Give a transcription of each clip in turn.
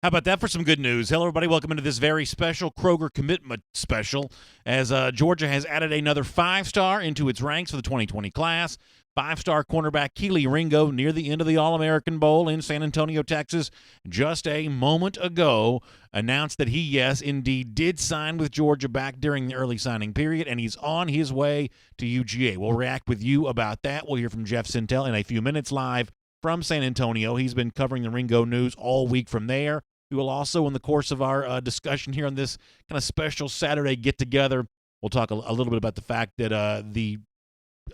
How about that for some good news? Hello, everybody. Welcome into this very special Kroger commitment special as Georgia has added another five-star into its ranks for the 2020 class. Five-star cornerback Kelee Ringo near the end of the All-American Bowl in San Antonio, Texas, just a moment ago announced that he, yes, indeed did sign with Georgia back during the early signing period, and he's on his way to UGA. We'll react with you about that. We'll hear from Jeff Sentell in a few minutes live from San Antonio. He's been covering the Ringo news all week from there. We will also, in the course of our discussion here on this kind of special Saturday get-together, we'll talk a little bit about the fact that the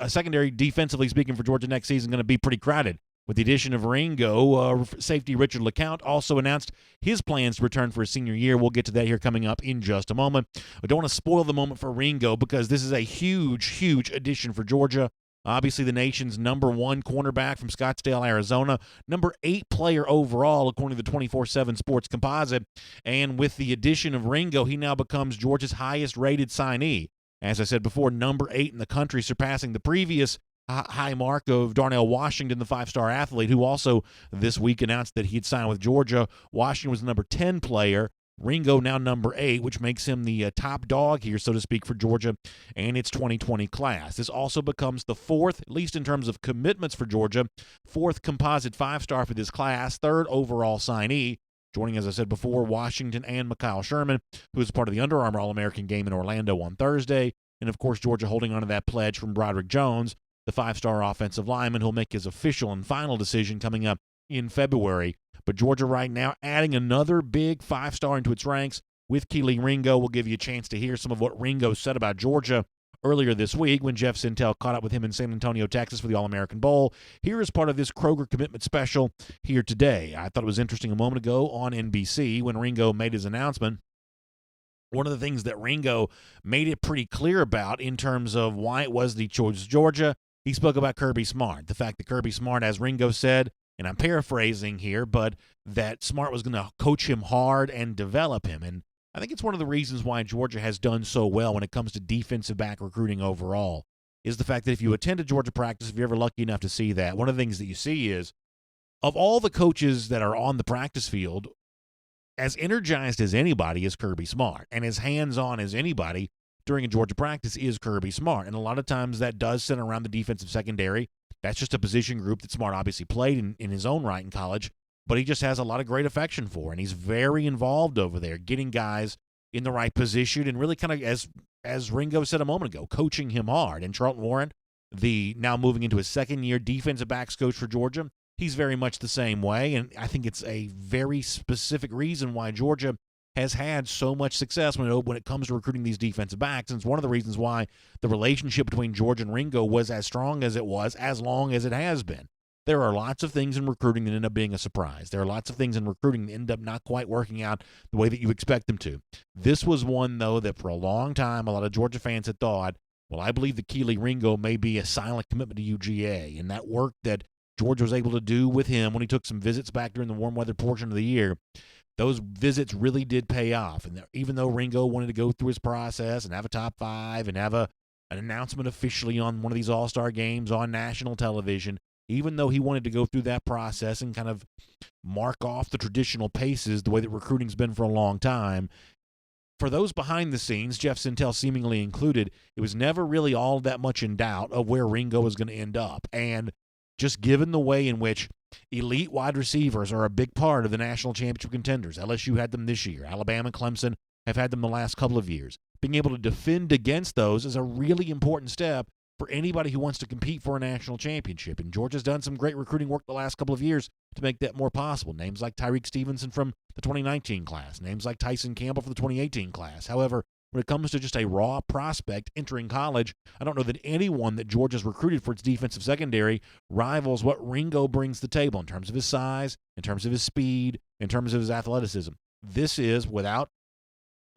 secondary, defensively speaking, for Georgia next season is going to be pretty crowded. With the addition of Ringo, safety Richard LeCounte also announced his plans to return for his senior year. We'll get to that here coming up in just a moment. I don't want to spoil the moment for Ringo because this is a huge, huge addition for Georgia. Obviously, the nation's number one cornerback from Scottsdale, Arizona, number 8 player overall, according to the 24/7 Sports Composite. And with the addition of Ringo, he now becomes Georgia's highest-rated signee. As I said before, number 8 in the country, surpassing the previous high mark of Darnell Washington, the 5-star athlete, who also this week announced that he'd signed with Georgia. Washington was the number 10 player. Ringo now number 8, which makes him the top dog here, so to speak, for Georgia and its 2020 class. This also becomes the 4th, at least in terms of commitments for Georgia, 4th composite 5-star for this class, 3rd overall signee, joining, as I said before, Washington and Mekhi Sherman, who is part of the Under Armour All-American game in Orlando on Thursday. And, of course, Georgia holding on to that pledge from Broderick Jones, the 5-star offensive lineman, who'll make his official and final decision coming up in February. But Georgia right now adding another big 5-star into its ranks with Kelee Ringo. We'll give you a chance to hear some of what Ringo said about Georgia earlier this week when Jeff Sentell caught up with him in San Antonio, Texas for the All-American Bowl. Here is part of this Kroger commitment special here today. I thought it was interesting a moment ago on NBC when Ringo made his announcement. One of the things that Ringo made it pretty clear about in terms of why it was that he chose Georgia, he spoke about Kirby Smart. The fact that Kirby Smart, as Ringo said, and I'm paraphrasing here, but that Smart was going to coach him hard and develop him. And I think it's one of the reasons why Georgia has done so well when it comes to defensive back recruiting overall, is the fact that if you attend a Georgia practice, if you're ever lucky enough to see that, one of the things that you see is, of all the coaches that are on the practice field, as energized as anybody is Kirby Smart, and as hands-on as anybody during a Georgia practice is Kirby Smart. And a lot of times that does center around the defensive secondary. That's just a position group that Smart obviously played in his own right in college, but he just has a lot of great affection for, and he's very involved over there, getting guys in the right position and really kind of, as Ringo said a moment ago, coaching him hard. And Charlton Warren, the now moving into his second-year defensive backs coach for Georgia, he's very much the same way, and I think it's a very specific reason why Georgia has had so much success when it comes to recruiting these defensive backs. And it's one of the reasons why the relationship between Georgia and Ringo was as strong as it was, as long as it has been. There are lots of things in recruiting that end up being a surprise. There are lots of things in recruiting that end up not quite working out the way that you expect them to. This was one, though, that for a long time a lot of Georgia fans had thought, well, I believe that Kelee Ringo may be a silent commitment to UGA. And that work that Georgia was able to do with him when he took some visits back during the warm weather portion of the year, those visits really did pay off. And even though Ringo wanted to go through his process and have a top 5 and have an announcement officially on one of these all-star games on national television, even though he wanted to go through that process and kind of mark off the traditional paces the way that recruiting's been for a long time, for those behind the scenes, Jeff Sentell seemingly included, it was never really all that much in doubt of where Ringo was going to end up. And just given the way in which elite wide receivers are a big part of the national championship contenders. LSU had them this year. Alabama and Clemson have had them the last couple of years. Being able to defend against those is a really important step for anybody who wants to compete for a national championship. And Georgia's done some great recruiting work the last couple of years to make that more possible. Names like Tyreek Stevenson from the 2019 class. Names like Tyson Campbell from the 2018 class. However, when it comes to just a raw prospect entering college, I don't know that anyone that Georgia's recruited for its defensive secondary rivals what Ringo brings to the table in terms of his size, in terms of his speed, in terms of his athleticism. This is, without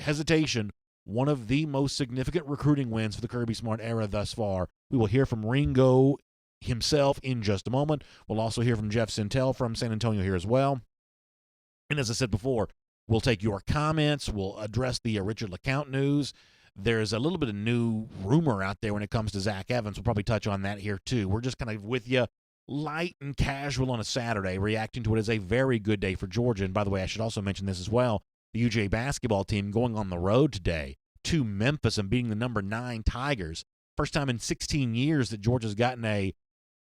hesitation, one of the most significant recruiting wins for the Kirby Smart era thus far. We will hear from Ringo himself in just a moment. We'll also hear from Jeff Sentell from San Antonio here as well. And as I said before, we'll take your comments. We'll address the Richard LeCounte news. There's a little bit of new rumor out there when it comes to Zach Evans. We'll probably touch on that here too. We're just kind of with you light and casual on a Saturday, reacting to what is a very good day for Georgia. And by the way, I should also mention this as well. The UJ basketball team going on the road today to Memphis and beating the number 9 Tigers. First time in 16 years that Georgia's gotten a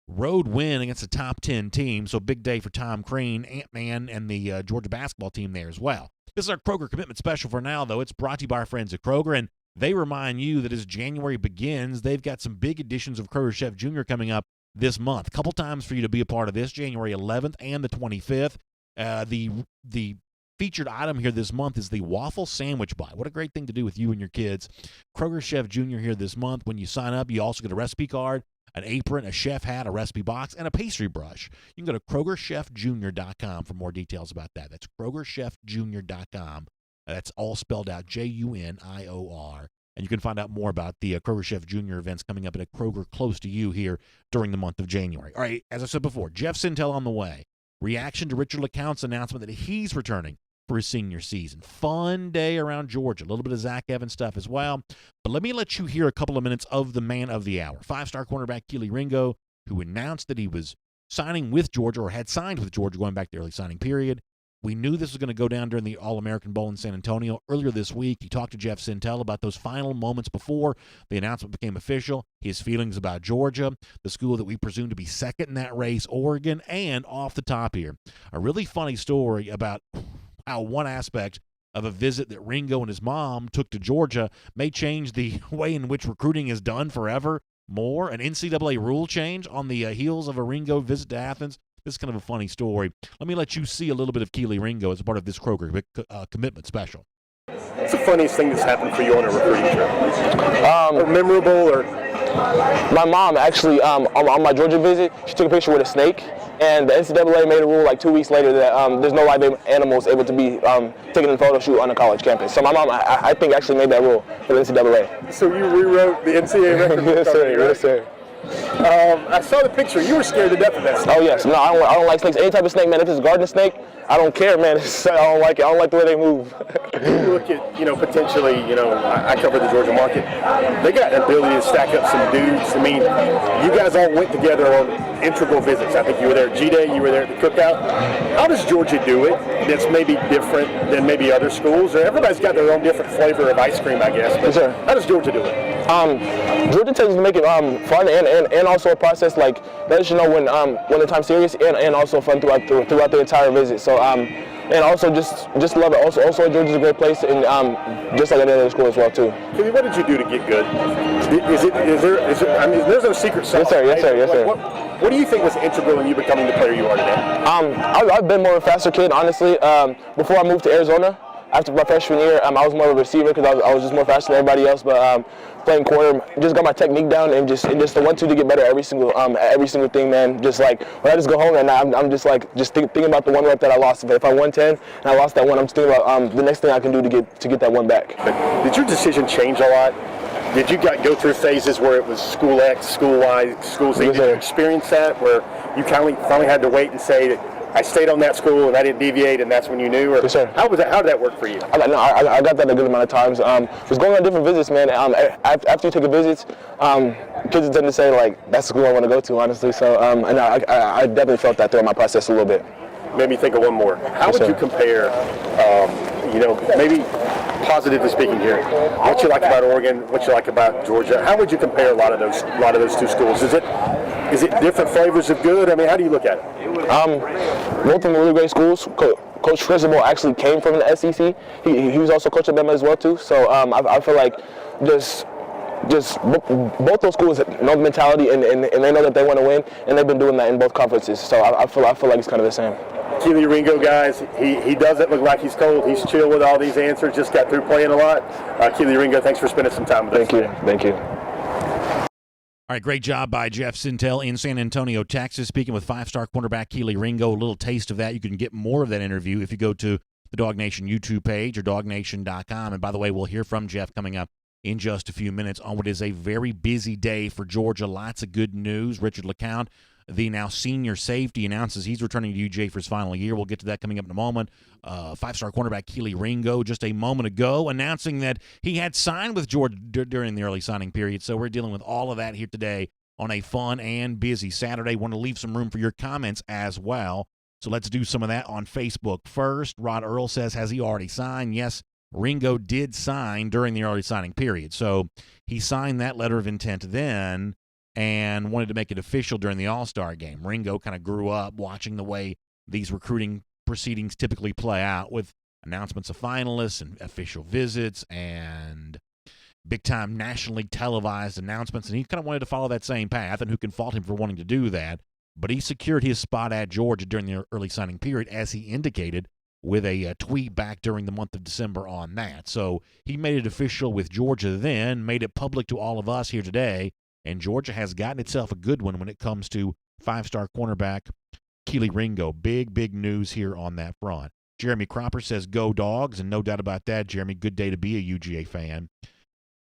road win against a top 10 team. So big day for Tom Crean, Ant-Man, and the Georgia basketball team there as well. This is our Kroger Commitment Special for now, though. It's brought to you by our friends at Kroger, and they remind you that as January begins, they've got some big editions of Kroger Chef Jr. coming up this month. A couple times for you to be a part of this, January 11th and the 25th. The featured item here this month is the waffle sandwich buy. What a great thing to do with you and your kids. Kroger Chef Jr. here this month. When you sign up, you also get a recipe card, an apron, a chef hat, a recipe box, and a pastry brush. You can go to KrogerChefJr.com for more details about that. That's KrogerChefJr.com. That's all spelled out, Junior. And you can find out more about the Kroger Chef Jr. events coming up at a Kroger close to you here during the month of January. All right, as I said before, Jeff Sentell on the way. Reaction to Richard LeCounte's announcement that he's returning for his senior season. Fun day around Georgia. A little bit of Zach Evans stuff as well. But let me let you hear a couple of minutes of the man of the hour. 5-star cornerback Kelee Ringo, who announced that he was signing with Georgia or had signed with Georgia going back to the early signing period. We knew this was going to go down during the All-American Bowl in San Antonio. Earlier this week, he talked to Jeff Sentell about those final moments before the announcement became official, his feelings about Georgia, the school that we presume to be second in that race, Oregon, and off the top here, a really funny story about how one aspect of a visit that Ringo and his mom took to Georgia may change the way in which recruiting is done forever. More, an NCAA rule change on the heels of a Ringo visit to Athens. This is kind of a funny story. Let me let you see a little bit of Kelee Ringo as a part of this Kroger Commitment Special. What's the funniest thing that's happened for you on a recruiting trip? Or memorable, or? My mom actually, on my Georgia visit, she took a picture with a snake, and the NCAA made a rule like 2 weeks later that there's no live animals able to be taken in a photo shoot on a college campus. So my mom, I think, actually made that rule for the NCAA. So you rewrote the NCAA record? Yes, sir. Right? Yes, sir. I saw the picture. You were scared to death of that snake. Oh yes, no, I don't like snakes. Any type of snake, man. If it's a garden snake, I don't care, man. I don't like it. I don't like the way they move. You look at, potentially, I cover the Georgia market. They got the ability to stack up some dudes. I mean, you guys all went together on integral visits. I think you were there at G-Day, you were there at the cookout. How does Georgia do it that's maybe different than maybe other schools? Everybody's got their own different flavor of ice cream, I guess. But yes, sir. How does Georgia do it? Georgia tends to make it fun and also a process like lets you know when the time's serious and also fun throughout the entire visit. So and also just love it. Also Georgia's a great place and just like any other school as well too. Kelee, what did you do to get good? Is there? I mean, there's no secret sauce. Yes, sir. Yes, sir. Yes, sir. What do you think was integral in you becoming the player you are today? I've been more of a faster kid, honestly. Before I moved to Arizona, after my freshman year, I was more of a receiver because I was just more faster than everybody else. But playing corner, just got my technique down and just the 1-2 to get better every single thing, man. Just like when I just go home and I'm just thinking about the one rep that I lost. If I won 10 and I lost that one, I'm just thinking about the next thing I can do to get that one back. But did your decision change a lot? Did you go through phases where it was school X, school Y, school Z? Did you experience that where you finally had to wait and say that I stayed on that school and I didn't deviate, and that's when you knew? Or yes, sir. How did that work for you? I got that a good amount of times. Just going on different visits, man. After you take a visit, kids tend to say like, "That's the school I want to go to," honestly. So and I definitely felt that throughout my process a little bit. Made me think of one more. How would you compare, maybe positively speaking here, what you like about Oregon, what you like about Georgia? How would you compare a lot of those two schools? Is it different flavors of good? I mean, how do you look at it? Both of them are really great schools. Coach Cristobal actually came from the SEC. He was also coach at Bama as well too. So I feel like just both those schools know the mentality and they know that they want to win, and they've been doing that in both conferences. So I feel like it's kind of the same. Kelee Ringo, guys, he doesn't look like he's cold. He's chill with all these answers. Just got through playing a lot. Kelee Ringo, thanks for spending some time with us. Thank you. All right, great job by Jeff Sentell in San Antonio, Texas, speaking with 5-star cornerback Kelee Ringo. A little taste of that. You can get more of that interview if you go to the DawgNation YouTube page or DawgNation.com. And by the way, we'll hear from Jeff coming up in just a few minutes on what is a very busy day for Georgia. Lots of good news. Richard LeCounte, the now senior safety, announces he's returning to UJ for his final year. We'll get to that coming up in a moment. 5-star cornerback Kelee Ringo just a moment ago announcing that he had signed with Georgia during the early signing period. So we're dealing with all of that here today on a fun and busy Saturday. Want to leave some room for your comments as well. So let's do some of that on Facebook first. Rod Earl says, has he already signed? Yes, Ringo did sign during the early signing period. So he signed that letter of intent then and wanted to make it official during the All-Star game. Ringo kind of grew up watching the way these recruiting proceedings typically play out with announcements of finalists and official visits and big-time nationally televised announcements, and he kind of wanted to follow that same path, and who can fault him for wanting to do that? But he secured his spot at Georgia during the early signing period, as he indicated with a tweet back during the month of December on that. So he made it official with Georgia then, made it public to all of us here today, and Georgia has gotten itself a good one when it comes to five-star cornerback Kelee Ringo. Big news here on that front. Jeremy Cropper says, go Dogs, and no doubt about that, Jeremy. Good day to be a UGA fan.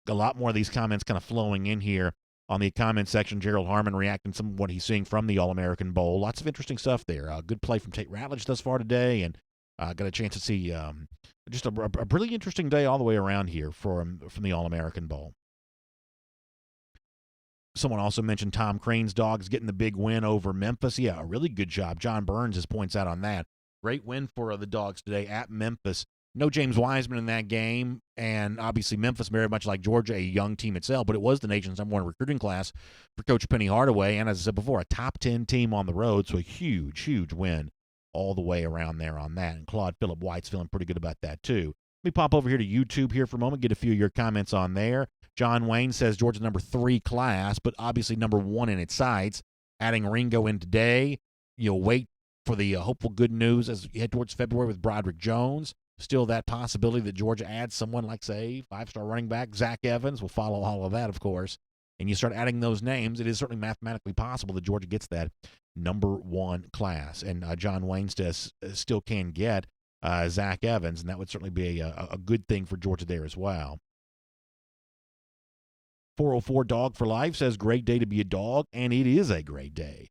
A lot more of these comments kind of flowing in here on the comment section. Gerald Harmon reacting to some of what he's seeing from the All-American Bowl. Lots of interesting stuff there. Good play from Tate Ratledge thus far today, and got a chance to see just a really interesting day all the way around here from the All-American Bowl. Someone also mentioned Tom Crane's Dogs getting the big win over Memphis. Yeah, a really good job. John Burns just points out on that. Great win for the Dogs today at Memphis. No James Wiseman in that game, and obviously Memphis, very much like Georgia, a young team itself, but it was the nation's #1 recruiting class for Coach Penny Hardaway, and as I said before, a top 10 team on the road, so a huge win all the way around there on that. And Claude Phillip White's feeling pretty good about that too. Let me pop over here to YouTube here for a moment, get a few of your comments on there. John Wayne says Georgia's #3 class, but obviously #1 in its sights. Adding Ringo in today, you'll wait for the hopeful good news as you head towards February with Broderick Jones. Still that possibility that Georgia adds someone like, say, five-star running back Zach Evans. We'll follow all of that, of course. And you start adding those names, it is certainly mathematically possible that Georgia gets that #1 class. And John Wayne still can get Zach Evans, and that would certainly be a good thing for Georgia there as well. 404 Dog for Life says, great day to be a Dog, and it is a great day.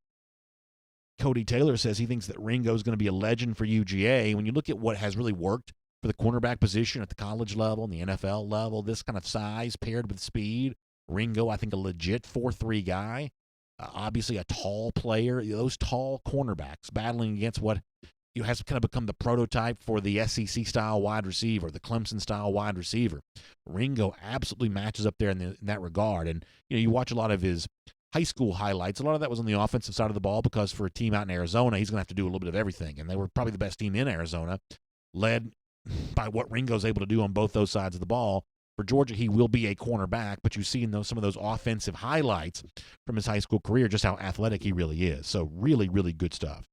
Cody Taylor says he thinks that Ringo is going to be a legend for UGA. When you look at what has really worked for the cornerback position at the college level and the NFL level, this kind of size paired with speed, Ringo, I think a legit 4'3" guy, obviously a tall player. Those tall cornerbacks battling against what has kind of become the prototype for the SEC-style wide receiver, the Clemson-style wide receiver. Ringo absolutely matches up there in that regard. And you watch a lot of his high school highlights. A lot of that was on the offensive side of the ball because for a team out in Arizona, he's going to have to do a little bit of everything. And they were probably the best team in Arizona, led by what Ringo's able to do on both those sides of the ball. For Georgia, he will be a cornerback, but you see in some of those offensive highlights from his high school career just how athletic he really is. So really good stuff.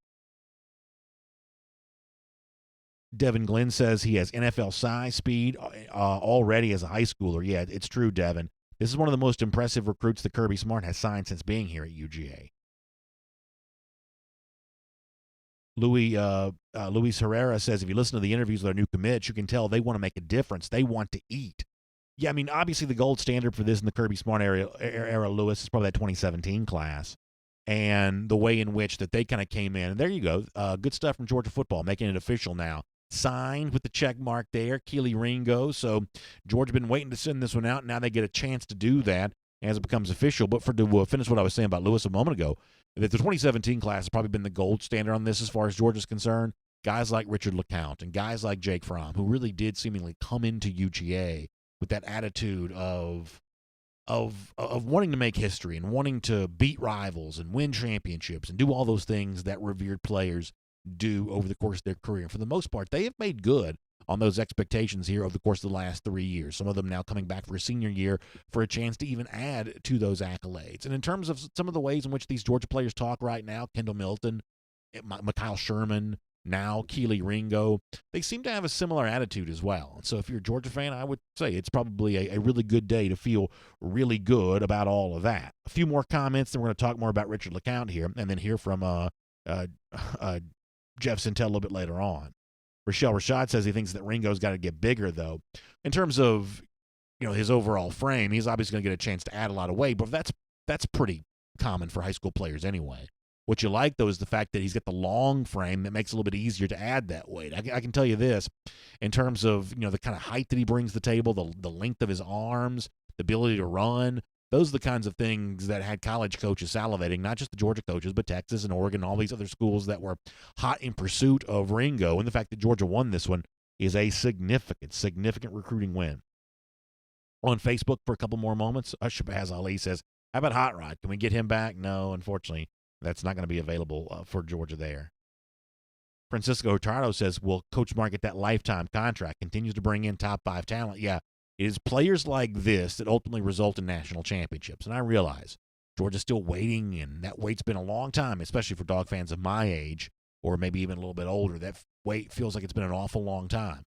Devin Glenn says he has NFL size, speed already as a high schooler. Yeah, it's true, Devin. This is one of the most impressive recruits that Kirby Smart has signed since being here at UGA. Luis Herrera says if you listen to the interviews with our new commits, you can tell they want to make a difference. They want to eat. Yeah, I mean, obviously the gold standard for this in the Kirby Smart era, Lewis, is probably that 2017 class. And the way in which that they kind of came in. And there you go. Good stuff from Georgia football, making it official now. Signed with the check mark there, Kelee Ringo. So Georgia been waiting to send this one out. Now they get a chance to do that as it becomes official. But to finish what I was saying about Lewis a moment ago, that the 2017 class has probably been the gold standard on this as far as Georgia's concerned. Guys like Richard LeCounte and guys like Jake Fromm, who really did seemingly come into UGA with that attitude of wanting to make history and wanting to beat rivals and win championships and do all those things that revered players do over the course of their career. And for the most part, they have made good on those expectations here over the course of the last 3 years. Some of them now coming back for a senior year for a chance to even add to those accolades. And in terms of some of the ways in which these Georgia players talk right now, Kendall Milton, Mikhail Sherman, now Kelee Ringo, they seem to have a similar attitude as well. And so if you're a Georgia fan, I would say it's probably a really good day to feel really good about all of that. A few more comments, then we're going to talk more about Richard LeCounte here, and then hear from Jeff Sentell a little bit later on. Rochelle Rashad says he thinks that Ringo's got to get bigger, though. In terms of his overall frame, he's obviously going to get a chance to add a lot of weight, but that's pretty common for high school players anyway. What you like, though, is the fact that he's got the long frame that makes it a little bit easier to add that weight. I can tell you this, in terms of the kind of height that he brings to the table, the length of his arms, the ability to run, Those are the kinds of things that had college coaches salivating, not just the Georgia coaches, but Texas and Oregon, all these other schools that were hot in pursuit of Ringo. And the fact that Georgia won this one is a significant recruiting win. On Facebook for a couple more moments, Shabazz Ali says, how about Hot Rod? Can we get him back? No, unfortunately, that's not going to be available for Georgia there. Francisco Hurtado says, will Coach Smart get that lifetime contract? Continues to bring in top 5 talent. Yeah, it is players like this that ultimately result in national championships. And I realize Georgia's still waiting, and that wait's been a long time, especially for Dawg fans of my age or maybe even a little bit older. That wait feels like it's been an awful long time.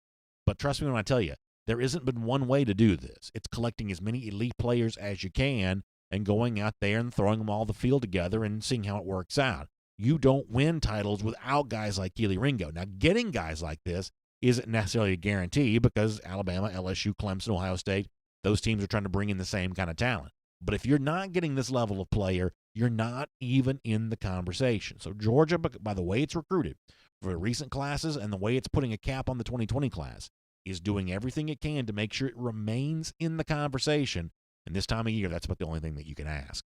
But trust me when I tell you, there isn't been one way to do this. It's collecting as many elite players as you can and going out there and throwing them all the field together and seeing how it works out. You don't win titles without guys like Kelee Ringo. Now, getting guys like this isn't necessarily a guarantee because Alabama, LSU, Clemson, Ohio State, those teams are trying to bring in the same kind of talent. But if you're not getting this level of player, you're not even in the conversation. So Georgia, by the way it's recruited for the recent classes and the way it's putting a cap on the 2020 class, is doing everything it can to make sure it remains in the conversation. And this time of year, that's about the only thing that you can ask.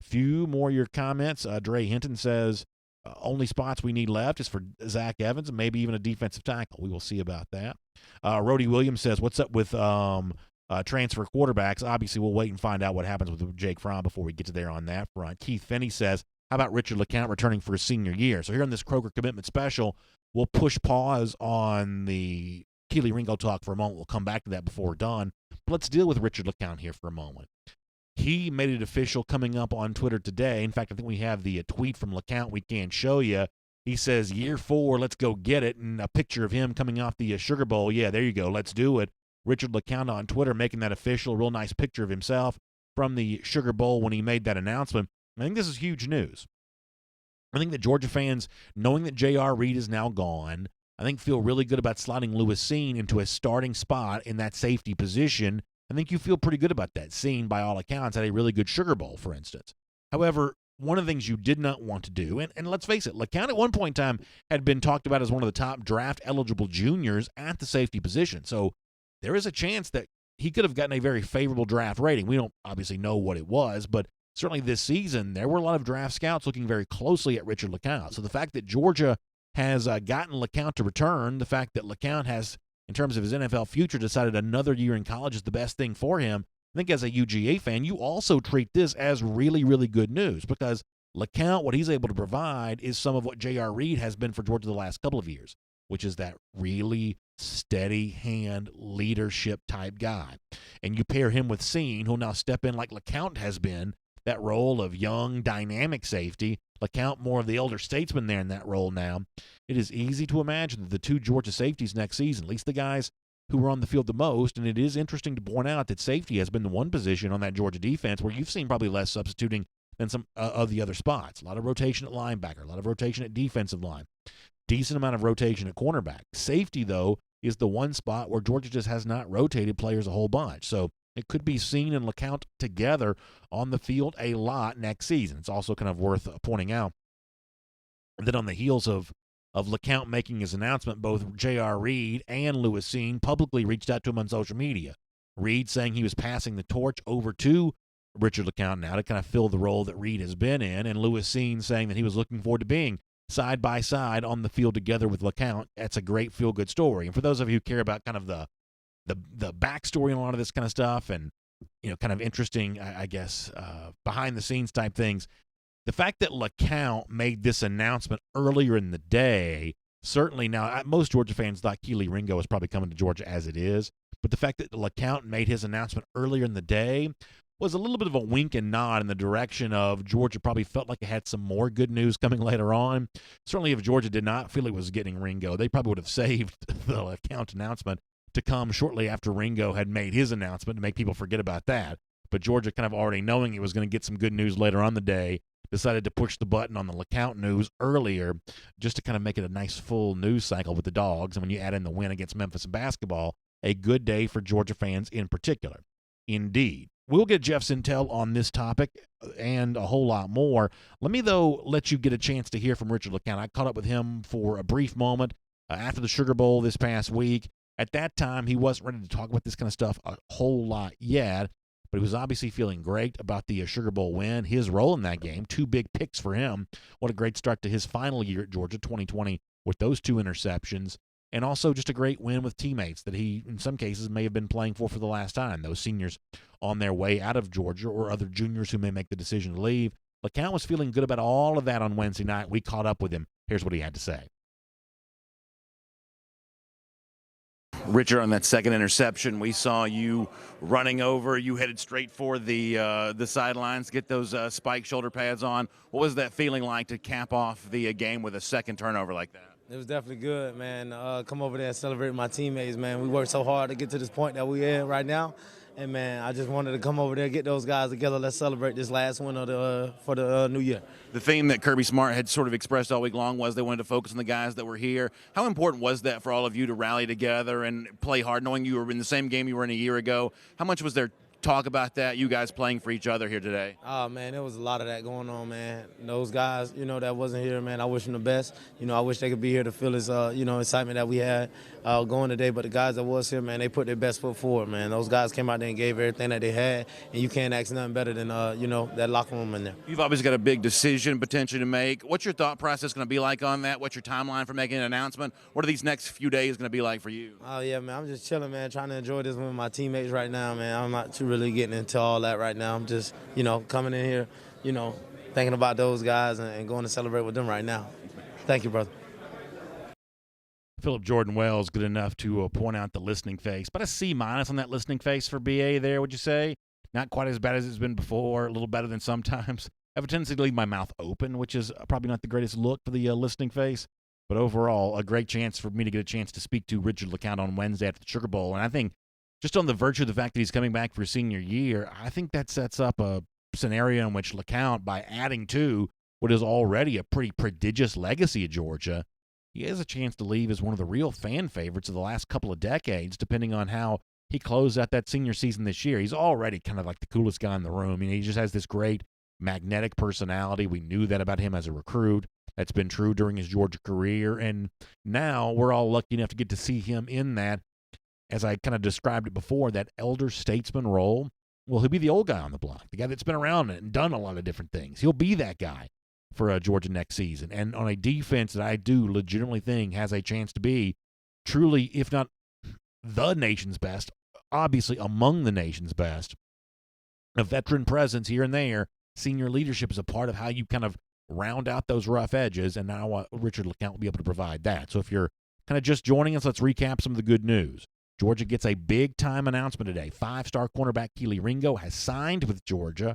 Few more of your comments. Dre Hinton says, only spots we need left is for Zach Evans and maybe even a defensive tackle. We will see about that. Rhodey Williams says, what's up with transfer quarterbacks? Obviously, we'll wait and find out what happens with Jake Fromm before we get to there on that front. Keith Finney says, how about Richard LeCounte returning for his senior year? So here on this Kroger Commitment Special, we'll push pause on the Kelee Ringo talk for a moment. We'll come back to that before we're done. But let's deal with Richard LeCounte here for a moment. He made it official coming up on Twitter today. In fact, I think we have the tweet from LeCounte we can show you. He says, year 4, let's go get it. And a picture of him coming off the Sugar Bowl. Yeah, there you go. Let's do it. Richard LeCounte on Twitter making that official. Real nice picture of himself from the Sugar Bowl when he made that announcement. I think this is huge news. I think that Georgia fans, knowing that J.R. Reed is now gone, I think feel really good about slotting Lewis Cine into a starting spot in that safety position. I think you feel pretty good about that. Cine, by all accounts, had a really good Sugar Bowl, for instance. However, one of the things you did not want to do, and let's face it, LeCounte at one point in time had been talked about as one of the top draft-eligible juniors at the safety position. So there is a chance that he could have gotten a very favorable draft rating. We don't obviously know what it was, but certainly this season there were a lot of draft scouts looking very closely at Richard LeCounte. So the fact that Georgia has gotten LeCounte to return, the fact that LeCounte has, in terms of his NFL future, decided another year in college is the best thing for him, I think as a UGA fan, you also treat this as really, really good news because LeCounte, what he's able to provide is some of what J.R. Reed has been for Georgia the last couple of years, which is that really steady hand leadership type guy. And you pair him with Cine, who'll now step in like LeCounte has been, that role of young, dynamic safety. LeCounte more of the elder statesman there in that role now. It is easy to imagine that the two Georgia safeties next season, at least the guys who were on the field the most, and it is interesting to point out that safety has been the one position on that Georgia defense where you've seen probably less substituting than some of the other spots. A lot of rotation at linebacker, a lot of rotation at defensive line, decent amount of rotation at cornerback. Safety, though, is the one spot where Georgia just has not rotated players a whole bunch. So it could be Cine and LeCounte together on the field a lot next season. It's also kind of worth pointing out that on the heels of LeCounte making his announcement, both J.R. Reed and Lewis Cine publicly reached out to him on social media. Reed saying he was passing the torch over to Richard LeCounte now to kind of fill the role that Reed has been in, and Lewis Cine saying that he was looking forward to being side by side on the field together with LeCounte. That's a great feel-good story. And for those of you who care about kind of the backstory and a lot of this kind of stuff and, you know, kind of interesting, I guess, behind-the-scenes type things, the fact that LeCounte made this announcement earlier in the day, certainly now, most Georgia fans thought Kelee Ringo was probably coming to Georgia as it is, but the fact that LeCounte made his announcement earlier in the day was a little bit of a wink and nod in the direction of Georgia probably felt like it had some more good news coming later on. Certainly if Georgia did not feel it was getting Ringo, they probably would have saved the LeCounte announcement to come shortly after Ringo had made his announcement to make people forget about that. But Georgia, kind of already knowing it was going to get some good news later on the day, decided to push the button on the LeCounte news earlier just to kind of make it a nice full news cycle with the Dogs. And when you add in the win against Memphis in basketball, a good day for Georgia fans in particular. Indeed. We'll get Jeff Sentell on this topic and a whole lot more. Let me, though, let you get a chance to hear from Richard LeCounte. I caught up with him for a brief moment after the Sugar Bowl this past week. At that time, he wasn't ready to talk about this kind of stuff a whole lot yet, but he was obviously feeling great about the Sugar Bowl win, his role in that game, 2 big picks for him. What a great start to his final year at Georgia, 2020, with those 2 interceptions, and also just a great win with teammates that he, in some cases, may have been playing for the last time, those seniors on their way out of Georgia or other juniors who may make the decision to leave. LeCounte was feeling good about all of that on Wednesday night. We caught up with him. Here's what he had to say. Richard, on that second interception, we saw you running over. You headed straight for the sidelines, get those spike shoulder pads on. What was that feeling like to cap off the game with a second turnover like that? It was definitely good, man. Come over there and celebrate with my teammates, man. We worked so hard to get to this point that we're in right now. And, man, I just wanted to come over there, get those guys together. Let's celebrate this last one for the new year. The theme that Kirby Smart had sort of expressed all week long was they wanted to focus on the guys that were here. How important was that for all of you to rally together and play hard, knowing you were in the same game you were in a year ago? How much was there talk about that, you guys playing for each other here today? Oh, man, there was a lot of that going on, man. Those guys, that wasn't here, man, I wish them the best. I wish they could be here to feel this, excitement that we had going today. But the guys that was here, man, they put their best foot forward, man. Those guys came out there and gave everything that they had, and you can't ask nothing better than, that locker room in there. You've obviously got a big decision potentially to make. What's your thought process going to be like on that? What's your timeline for making an announcement? What are these next few days going to be like for you? Oh, yeah, man, I'm just chilling, man, trying to enjoy this with my teammates right now, man. I'm not too really getting into all that right now. I'm just, coming in here, thinking about those guys and going to celebrate with them right now. Thank you, brother. Philip Jordan Wells, good enough to point out the listening face. But a C- on that listening face for BA there, would you say? Not quite as bad as it's been before, a little better than sometimes. I have a tendency to leave my mouth open, which is probably not the greatest look for the listening face. But overall, a great chance for me to get a chance to speak to Richard LeCounte on Wednesday after the Sugar Bowl. And I think just on the virtue of the fact that he's coming back for his senior year, I think that sets up a scenario in which LeCounte, by adding to what is already a pretty prodigious legacy at Georgia, he has a chance to leave as one of the real fan favorites of the last couple of decades, depending on how he closed out that senior season this year. He's already kind of like the coolest guy in the room. He just has this great magnetic personality. We knew that about him as a recruit. That's been true during his Georgia career. And now we're all lucky enough to get to see him in that, as I kind of described it before, that elder statesman role. Well, he'll be the old guy on the block, the guy that's been around and done a lot of different things. He'll be that guy for Georgia next season. And on a defense that I do legitimately think has a chance to be truly, if not the nation's best, obviously among the nation's best, a veteran presence here and there. Senior leadership is a part of how you kind of round out those rough edges, and now Richard LeCounte will be able to provide that. So if you're kind of just joining us, let's recap some of the good news. Georgia gets a big-time announcement today. 5-star cornerback Kelee Ringo has signed with Georgia.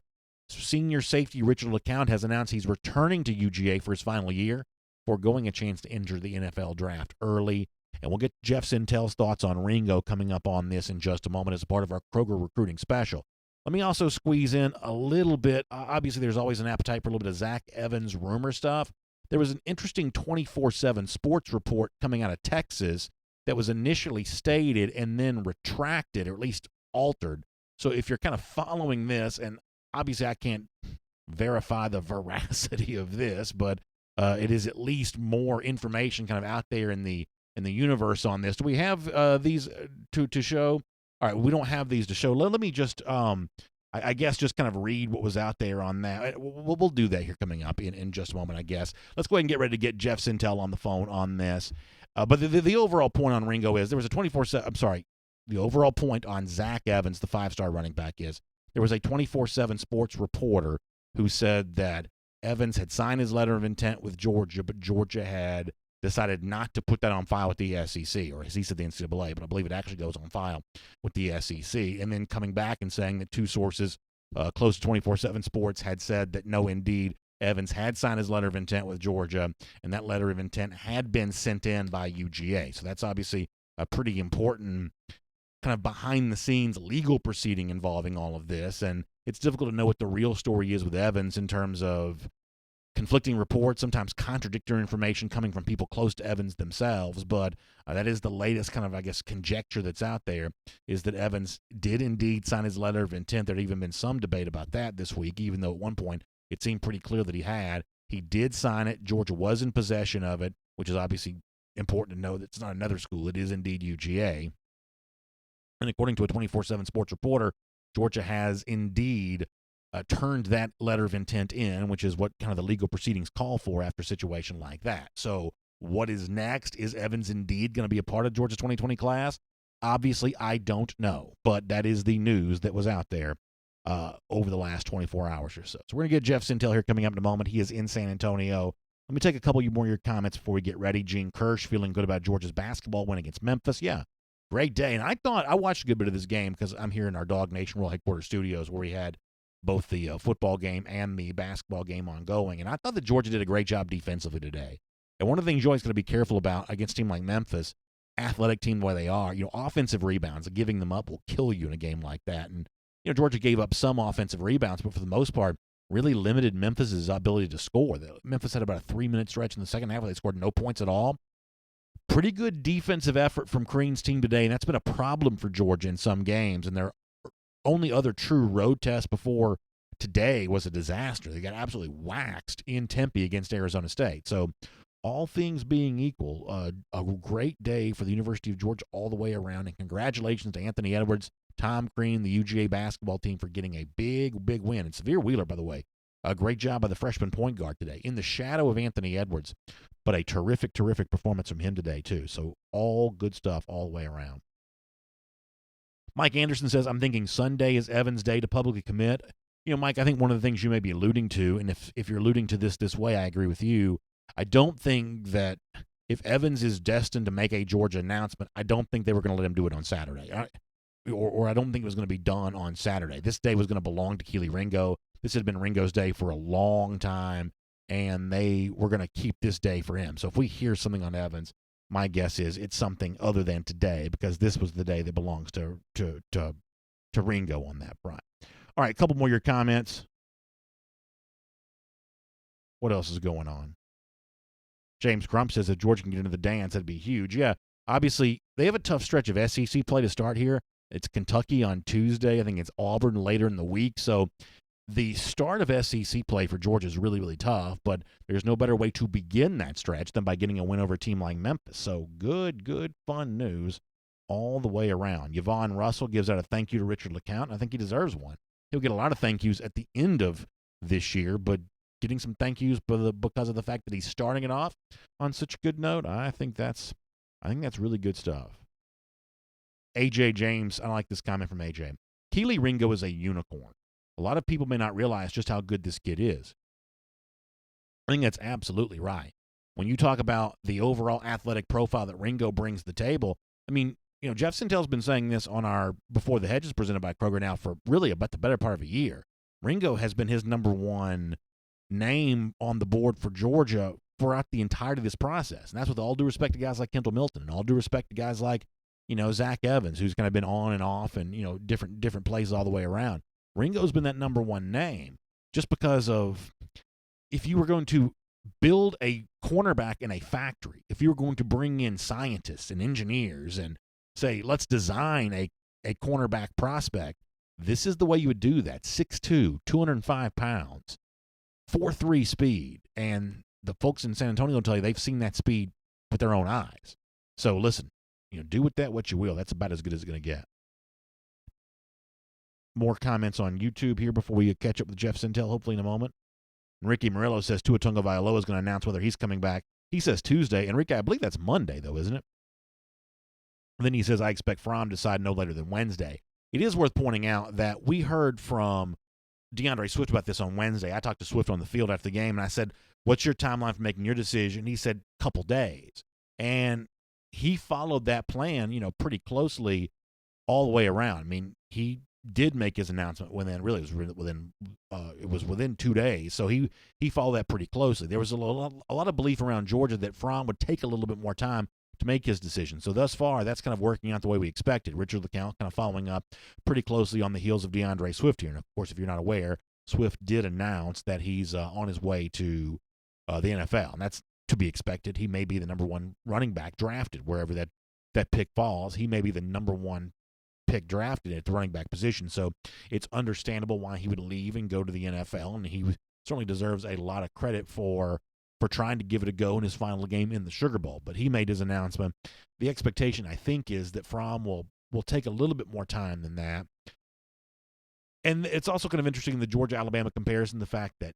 Senior safety Richard LeCounte has announced he's returning to UGA for his final year, foregoing a chance to enter the NFL draft early. And we'll get Jeff Sentell's thoughts on Ringo coming up on this in just a moment as a part of our Kroger recruiting special. Let me also squeeze in a little bit. Obviously, there's always an appetite for a little bit of Zach Evans rumor stuff. There was an interesting 24/7 sports report coming out of Texas that was initially stated and then retracted, or at least altered. So if you're kind of following this, and obviously I can't verify the veracity of this, but it is at least more information kind of out there in the universe on this. Do we have these to show? All right, we don't have these to show. Let me just, I guess, just kind of read what was out there on that. We'll do that here coming up in just a moment, I guess. Let's go ahead and get ready to get Jeff Sentell on the phone on this. But the overall point on Ringo is there was a 24/7. I'm sorry. The overall point on Zach Evans, the 5-star running back, is there was a 24/7 sports reporter who said that Evans had signed his letter of intent with Georgia, but Georgia had decided not to put that on file with the SEC, or as he said, the NCAA, but I believe it actually goes on file with the SEC. And then coming back and saying that two sources close to 24/7 Sports had said that no, indeed, Evans had signed his letter of intent with Georgia, and that letter of intent had been sent in by UGA. So that's obviously a pretty important kind of behind-the-scenes legal proceeding involving all of this. And it's difficult to know what the real story is with Evans in terms of conflicting reports, sometimes contradictory information coming from people close to Evans themselves. But that is the latest kind of, I guess, conjecture that's out there, is that Evans did indeed sign his letter of intent. There had even been some debate about that this week, even though at one point it seemed pretty clear that he had. He did sign it. Georgia was in possession of it, which is obviously important to know that it's not another school. It is indeed UGA. And according to a 24/7 Sports reporter, Georgia has indeed turned that letter of intent in, which is what kind of the legal proceedings call for after a situation like that. So what is next? Is Evans indeed going to be a part of Georgia's 2020 class? Obviously, I don't know, but that is the news that was out there over the last 24 hours or so. So we're going to get Jeff Sentell here coming up in a moment. He is in San Antonio. Let me take a couple more of your comments before we get ready. Gene Kirsch feeling good about Georgia's basketball win against Memphis. Yeah, great day. And I watched a good bit of this game because I'm here in our DawgNation World Headquarters studios where we had both the football game and the basketball game ongoing. And I thought that Georgia did a great job defensively today. And one of the things you're always going to be careful about against a team like Memphis, athletic team the way they are, offensive rebounds, giving them up will kill you in a game like that. And, Georgia gave up some offensive rebounds, but for the most part, really limited Memphis's ability to score. Memphis had about a 3-minute stretch in the second half where they scored no points at all. Pretty good defensive effort from Crean's team today, and that's been a problem for Georgia in some games. And their only other true road test before today was a disaster. They got absolutely waxed in Tempe against Arizona State. So all things being equal, a great day for the University of Georgia all the way around, and congratulations to Anthony Edwards, Tom Crean, the UGA basketball team for getting a big, big win. And Severe Wheeler, by the way, a great job by the freshman point guard today in the shadow of Anthony Edwards, but a terrific, terrific performance from him today too. So all good stuff all the way around. Mike Anderson says, I'm thinking Sunday is Evans' day to publicly commit. Mike, I think one of the things you may be alluding to, and if you're alluding to this way, I agree with you. I don't think that if Evans is destined to make a Georgia announcement, I don't think they were going to let him do it on Saturday. Or I don't think it was going to be done on Saturday. This day was going to belong to Kelee Ringo. This had been Ringo's day for a long time, and they were going to keep this day for him. So if we hear something on Evans, my guess is it's something other than today, because this was the day that belongs to Ringo on that front. All right, a couple more of your comments. What else is going on? James Crump says if Georgia can get into the dance, that'd be huge. Yeah, obviously, they have a tough stretch of SEC play to start here. It's Kentucky on Tuesday. I think it's Auburn later in the week. So the start of SEC play for Georgia is really, really tough, but there's no better way to begin that stretch than by getting a win over a team like Memphis. So good, fun news all the way around. Yvonne Russell gives out a thank you to Richard LeCounte, and I think he deserves one. He'll get a lot of thank yous at the end of this year, but getting some thank yous because of the fact that he's starting it off on such a good note, I think that's really good stuff. AJ James, I like this comment from AJ. Kelee Ringo is a unicorn. A lot of people may not realize just how good this kid is. I think that's absolutely right. When you talk about the overall athletic profile that Ringo brings to the table, I mean, Jeff Sentell's been saying this on our Before the Hedges presented by Kroger now for really about the better part of a year. Ringo has been his number one name on the board for Georgia throughout the entirety of this process. And that's with all due respect to guys like Kendall Milton and all due respect to guys like, Zach Evans, who's kind of been on and off and, different places all the way around. Ringo's been that number one name just because of if you were going to build a cornerback in a factory, if you were going to bring in scientists and engineers and say, let's design a cornerback prospect, this is the way you would do that. 6'2", 205 pounds, 4.3 speed. And the folks in San Antonio will tell you they've seen that speed with their own eyes. So listen, do with that what you will. That's about as good as it's going to get. More comments on YouTube here before we catch up with Jeff Sentell, hopefully in a moment. Enrique Murillo says Tua Tagovailoa is going to announce whether he's coming back. He says Tuesday. Enrique, I believe that's Monday, though, isn't it? And then he says, I expect Fromm to decide no later than Wednesday. It is worth pointing out that we heard from DeAndre Swift about this on Wednesday. I talked to Swift on the field after the game, and I said, what's your timeline for making your decision? He said, couple days. And he followed that plan, pretty closely all the way around. I mean, he did make his announcement within 2 days. So he followed that pretty closely. There was a lot of belief around Georgia that Fromm would take a little bit more time to make his decision. So thus far, that's kind of working out the way we expected. Richard LeCounte kind of following up pretty closely on the heels of DeAndre Swift here. And of course, if you're not aware, Swift did announce that he's on his way to the NFL, and that's to be expected. He may be the number one running back drafted wherever that pick falls. He may be the number one pick drafted at the running back position. So it's understandable why he would leave and go to the NFL, and he certainly deserves a lot of credit for trying to give it a go in his final game in the Sugar Bowl. But he made his announcement. The expectation, I think, is that Fromm will take a little bit more time than that. And it's also kind of interesting in the Georgia-Alabama comparison, the fact that,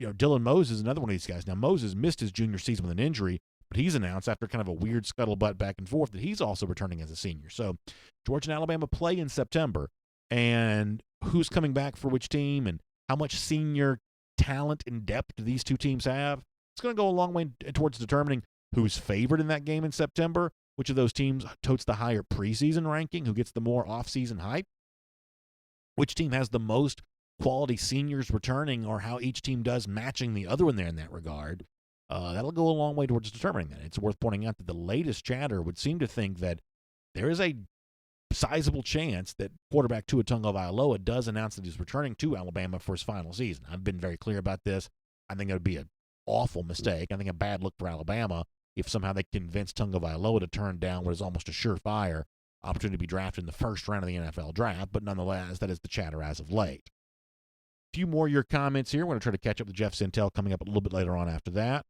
Dylan Moses is another one of these guys. Now, Moses missed his junior season with an injury, but he's announced after kind of a weird scuttlebutt back and forth that he's also returning as a senior. So Georgia and Alabama play in September, and who's coming back for which team and how much senior talent and depth do these two teams have, it's going to go a long way towards determining who's favored in that game in September, which of those teams totes the higher preseason ranking, who gets the more off-season hype, which team has the most quality seniors returning, or how each team does matching the other one there in that regard. That'll go a long way towards determining that. It's worth pointing out that the latest chatter would seem to think that there is a sizable chance that quarterback Tua Tagovailoa does announce that he's returning to Alabama for his final season. I've been very clear about this. I think it would be an awful mistake. I think a bad look for Alabama if somehow they convince Tagovailoa to turn down what is almost a surefire opportunity to be drafted in the first round of the NFL draft, but nonetheless, that is the chatter as of late. A few more of your comments here. We're going to try to catch up with Jeff Sentell coming up a little bit later on after that.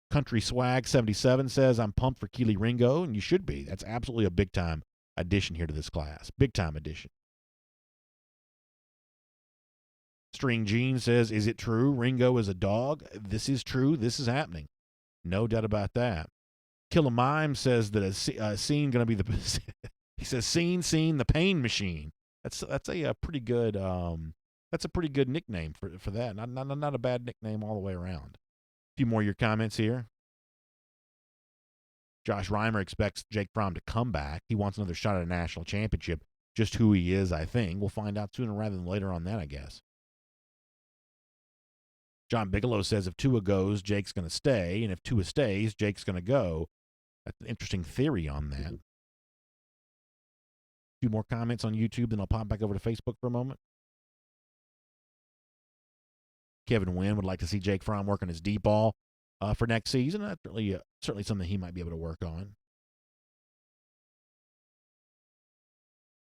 Country Swag 77 says, I'm pumped for Kelee Ringo, and you should be. That's absolutely a big-time addition here to this class. Big-time addition. String Gene says, is it true Ringo is a dog? This is true. This is happening. No doubt about that. Killer Mime says that a scene going to be the he says scene the pain machine. That's a pretty good nickname for that. Not a bad nickname all the way around. A few more of your comments here. Josh Reimer expects Jake Fromm to come back. He wants another shot at a national championship. Just who he is, I think. We'll find out sooner rather than later on that, I guess. John Bigelow says if Tua goes, Jake's going to stay, and if Tua stays, Jake's going to go. That's an interesting theory on that. A few more comments on YouTube, then I'll pop back over to Facebook for a moment. Kevin Wynn would like to see Jake Fromm work on his deep ball for next season. That's certainly something he might be able to work on.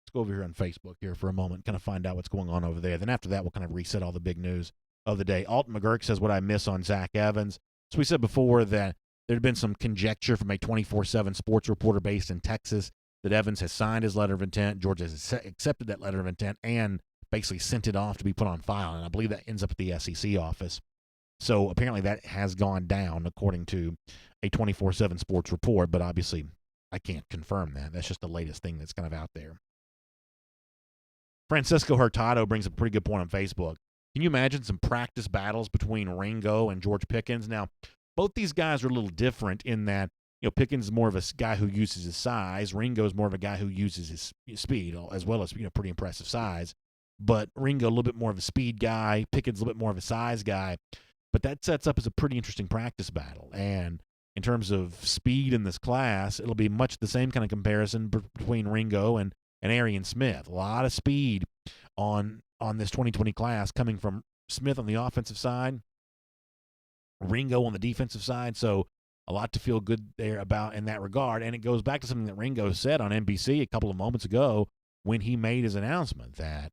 Let's go over here on Facebook here for a moment, kind of find out what's going on over there. Then after that, we'll kind of reset all the big news of the day. Alton McGurk says what I miss on Zach Evans. So we said before that there had been some conjecture from a 24/7 sports reporter based in Texas that Evans has signed his letter of intent. Georgia has accepted that letter of intent and basically sent it off to be put on file. And I believe that ends up at the SEC office. So apparently that has gone down according to a 24/7 sports report. But obviously I can't confirm that. That's just the latest thing that's kind of out there. Francisco Hurtado brings up a pretty good point on Facebook. Can you imagine some practice battles between Ringo and George Pickens? Now, both these guys are a little different in that, Pickens is more of a guy who uses his size. Ringo is more of a guy who uses his speed, as well as, pretty impressive size. But Ringo a little bit more of a speed guy. Pickens a little bit more of a size guy. But that sets up as a pretty interesting practice battle. And in terms of speed in this class, it'll be much the same kind of comparison between Ringo and Arian Smith. A lot of speed on this 2020 class coming from Smith on the offensive side, Ringo on the defensive side. So a lot to feel good there about in that regard. And it goes back to something that Ringo said on NBC a couple of moments ago when he made his announcement that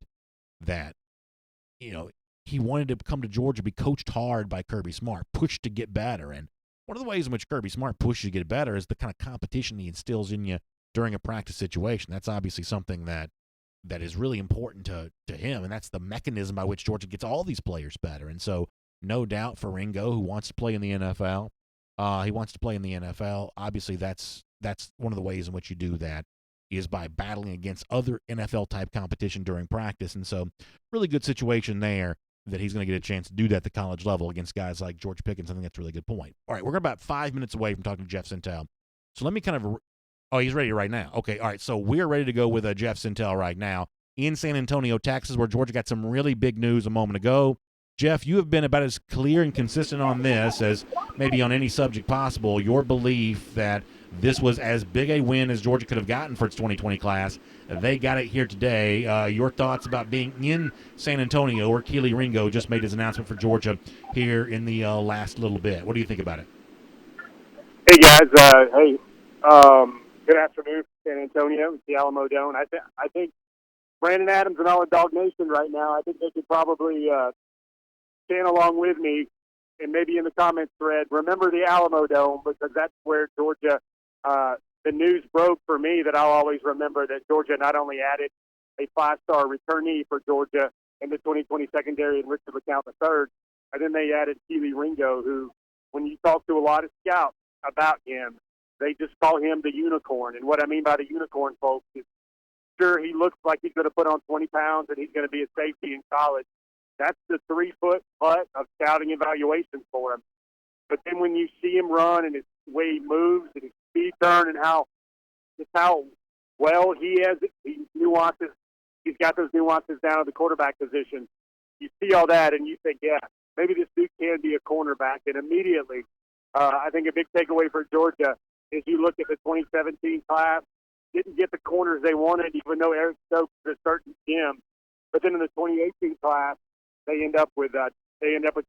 he wanted to come to Georgia, be coached hard by Kirby Smart, pushed to get better. And one of the ways in which Kirby Smart pushes you to get better is the kind of competition he instills in you during a practice situation. That's obviously something that is really important to him, and that's the mechanism by which Georgia gets all these players better. And so no doubt for Ringo, who wants to play in the NFL, he wants to play in the NFL. Obviously, that's one of the ways in which you do that is by battling against other NFL-type competition during practice. And so really good situation there that he's going to get a chance to do that at the college level against guys like George Pickens. I think that's a really good point. All right, we're about 5 minutes away from talking to Jeff Sentell. So let me kind of – oh, he's ready right now. Okay, all right, so we're ready to go with Jeff Sentell right now in San Antonio, Texas, where Georgia got some really big news a moment ago. Jeff, you have been about as clear and consistent on this as maybe on any subject possible. Your belief that this was as big a win as Georgia could have gotten for its 2020 class. They got it here today. Your thoughts about being in San Antonio, where Kelee Ringo just made his announcement for Georgia here in the last little bit. What do you think about it? Hey, guys. Good afternoon, San Antonio, the Alamo Dome. I think Brandon Adams and all of DawgNation right now, I think they could probably stand along with me and maybe in the comments thread, remember the Alamo Dome, because that's where Georgia, the news broke for me that I'll always remember that Georgia not only added a 5-star returnee for Georgia in the 2020 secondary, and Richard LeCounte III. And then they added Kelee Ringo, who, when you talk to a lot of scouts about him, they just call him the unicorn. And what I mean by the unicorn, folks, is sure, he looks like he's going to put on 20 pounds and he's going to be a safety in college. That's the 3-foot putt of scouting evaluations for him. But then when you see him run and his way he moves and his speed turn and how well he has these nuances, he's got those nuances down at the quarterback position. You see all that and you think, yeah, maybe this dude can be a cornerback. And immediately, I think a big takeaway for Georgia is you look at the 2017 class, didn't get the corners they wanted, even though Eric Stokes is a certain gem. But then in the 2018 class, they end up with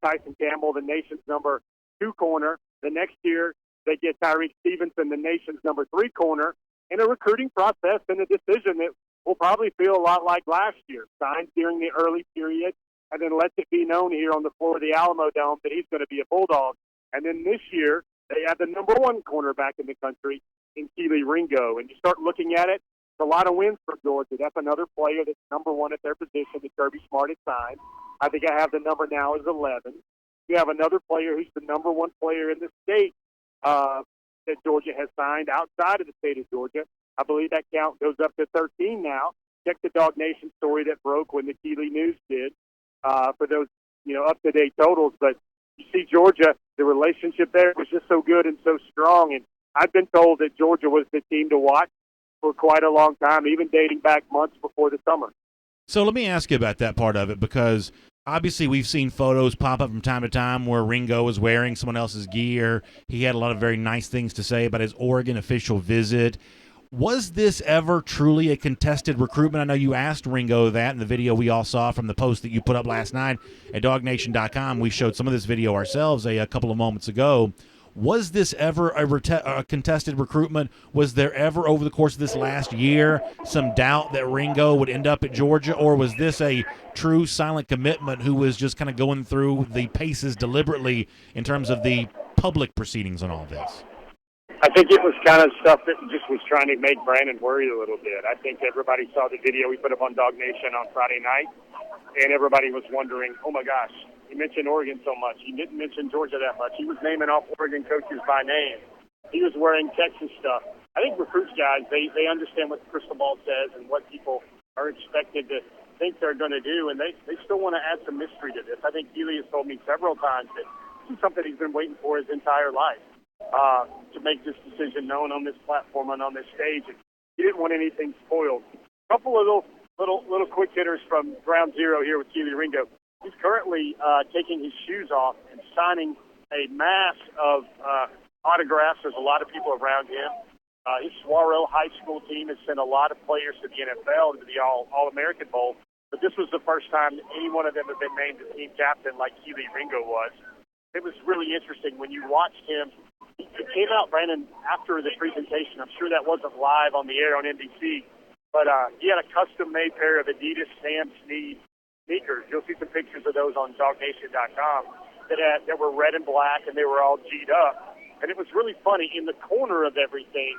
Tyson Campbell, the nation's number 2 corner. The next year, they get Tyreek Stevenson, the nation's number 3 corner, in a recruiting process and a decision that will probably feel a lot like last year. Signed during the early period, and then lets it be known here on the floor of the Alamo Dome that he's going to be a Bulldog. And then this year, they have the number 1 cornerback in the country in Kelee Ringo. And you start looking at it, it's a lot of wins for Georgia. That's another player that's number 1 at their position that Kirby Smart has signed. I think I have the number now as 11. You have another player who's the number 1 player in the state that Georgia has signed outside of the state of Georgia. I believe that count goes up to 13 now. Check the DawgNation story that broke when the Kelee News did for those up-to-date totals. But you see Georgia, the relationship there was just so good and so strong. And I've been told that Georgia was the team to watch for quite a long time, even dating back months before the summer. So let me ask you about that part of it, because obviously we've seen photos pop up from time to time where Ringo was wearing someone else's gear. He had a lot of very nice things to say about his Oregon official visit. Was this ever truly a contested recruitment? I know you asked Ringo that in the video we all saw from the post that you put up last night at DawgNation.com. We showed some of this video ourselves a couple of moments ago. Was this ever a contested recruitment? Was there ever, over the course of this last year, some doubt that Ringo would end up at Georgia? Or was this a true silent commitment who was just kind of going through the paces deliberately in terms of the public proceedings on all this? I think it was kind of stuff that just was trying to make Brandon worry a little bit. I think everybody saw the video we put up on DawgNation on Friday night, and everybody was wondering, oh, my gosh, he mentioned Oregon so much. He didn't mention Georgia that much. He was naming off Oregon coaches by name. He was wearing Texas stuff. I think recruits guys, they understand what the crystal ball says and what people are expected to think they're going to do, and they still want to add some mystery to this. I think Kelee has told me several times that this is something he's been waiting for his entire life, to make this decision known on this platform and on this stage. And he didn't want anything spoiled. A couple of little quick hitters from ground zero here with Kelee Ringo. He's currently taking his shoes off and signing a mass of autographs. There's a lot of people around him. His Saguaro High School team has sent a lot of players to the NFL, to the All-American Bowl. But this was the first time that any one of them had been named the team captain like Kelee Ringo was. It was really interesting when you watched him. It came out, Brandon, after the presentation. I'm sure that wasn't live on the air on NBC, but he had a custom-made pair of Adidas Sam Snead sneakers. You'll see some pictures of those on DawgNation.com that were red and black, and they were all G'd up. And it was really funny. In the corner of everything,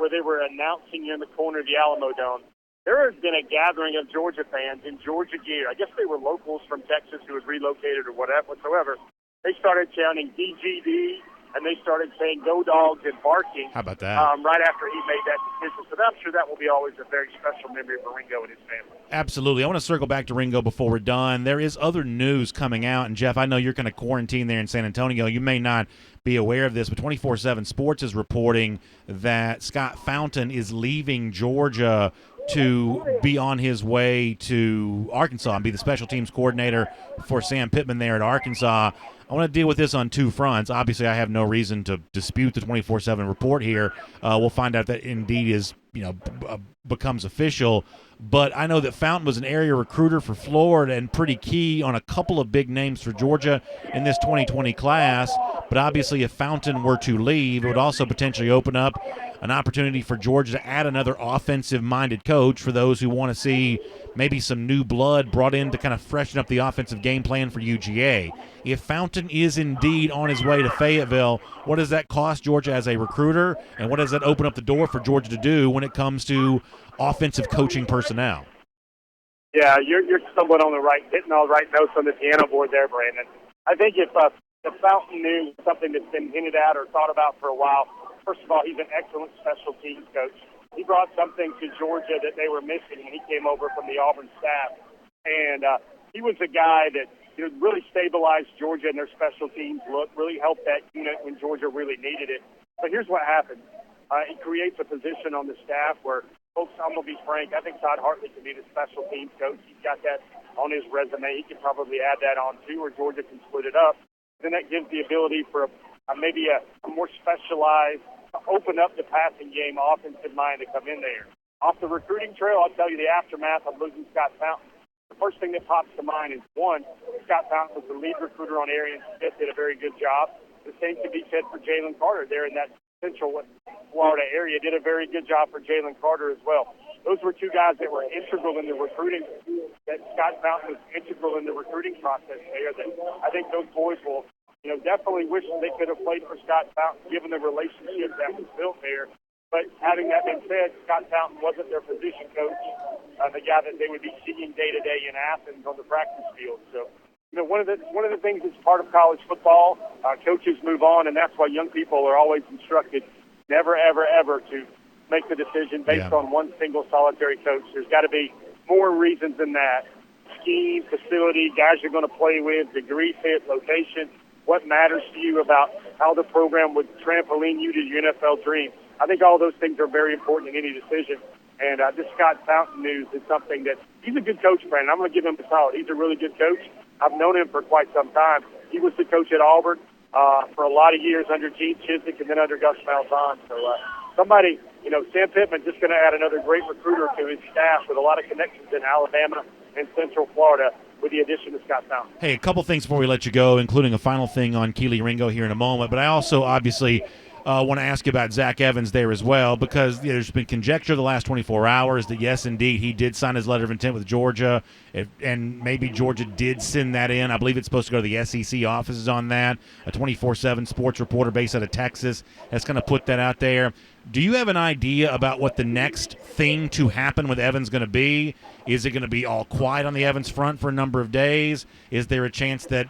where they were announcing in the corner of the Alamo Dome, there has been a gathering of Georgia fans in Georgia gear. I guess they were locals from Texas who had relocated or whatsoever. They started chanting DGD, and they started saying "Go Dogs" and barking. How about that? Right after he made that decision. So I'm sure that will be always a very special memory for Ringo and his family. Absolutely. I want to circle back to Ringo before we're done. There is other news coming out, and Jeff, I know you're kind of quarantined there in San Antonio. You may not be aware of this, but 24/7 Sports is reporting that Scott Fountain is leaving Georgia to be on his way to Arkansas and be the special teams coordinator for Sam Pittman there at Arkansas. I want to deal with this on two fronts. Obviously, I have no reason to dispute the 24/7 report here. We'll find out that indeed is, becomes official. But I know that Fountain was an area recruiter for Florida and pretty key on a couple of big names for Georgia in this 2020 class. But obviously, if Fountain were to leave, it would also potentially open up an opportunity for Georgia to add another offensive-minded coach for those who want to see maybe some new blood brought in to kind of freshen up the offensive game plan for UGA. If Fountain is indeed on his way to Fayetteville, what does that cost Georgia as a recruiter, and what does that open up the door for Georgia to do when it comes to offensive coaching personnel? Yeah, you're stumbling on hitting all the right notes on the piano board there, Brandon. I think if Fountain knew something that's been hinted at or thought about for a while, first of all, he's an excellent special teams coach. He brought something to Georgia that they were missing when he came over from the Auburn staff, and he was a guy that really stabilized Georgia and their special teams look, really helped that unit when Georgia really needed it. But here's what happened. He creates a position on the staff where, folks, I'm going to be frank, I think Todd Hartley can be the special teams coach. He's got that on his resume. He can probably add that on too, or Georgia can split it up. Then that gives the ability for maybe a more specialized, open up the passing game, offensive mind to come in there. Off the recruiting trail, I'll tell you the aftermath of losing Scott Fountain. The first thing that pops to mind is, one, Scott Fountain was the lead recruiter on Arian Smith, did a very good job. The same can be said for Jalen Carter there in that Central Florida area, did a very good job for Jalen Carter as well. Those were two guys that were integral in the recruiting, that Scott Fountain was integral in the recruiting process there. That I think those boys will, definitely wish they could have played for Scott Fountain given the relationship that was built there. But having that been said, Scott Fountain wasn't their position coach, the guy that they would be seeing day-to-day in Athens on the practice field. So, one of the things that's part of college football, coaches move on, and that's why young people are always instructed never, ever, ever to make the decision based on one single solitary coach. There's got to be more reasons than that. Scheme, facility, guys you're going to play with, degree fit, location, what matters to you about how the program would trampoline you to your NFL dream. I think all those things are very important in any decision. And this Scott Fountain news is something that he's a good coach, Brandon. I'm going to give him a solid. He's a really good coach. I've known him for quite some time. He was the coach at Auburn for a lot of years under Gene Chiswick and then under Gus Malzahn. So somebody, Sam Pittman just going to add another great recruiter to his staff with a lot of connections in Alabama and Central Florida with the addition of Scott Fountain. Hey, a couple things before we let you go, including a final thing on Kelee Ringo here in a moment. But I also obviously want to ask you about Zach Evans there as well, because there's been conjecture the last 24 hours that, yes, indeed, he did sign his letter of intent with Georgia, and maybe Georgia did send that in. I believe it's supposed to go to the SEC offices on that. A 24/7 sports reporter based out of Texas has kind of put that out there. Do you have an idea about what the next thing to happen with Evans going to be? Is it going to be all quiet on the Evans front for a number of days? Is there a chance that,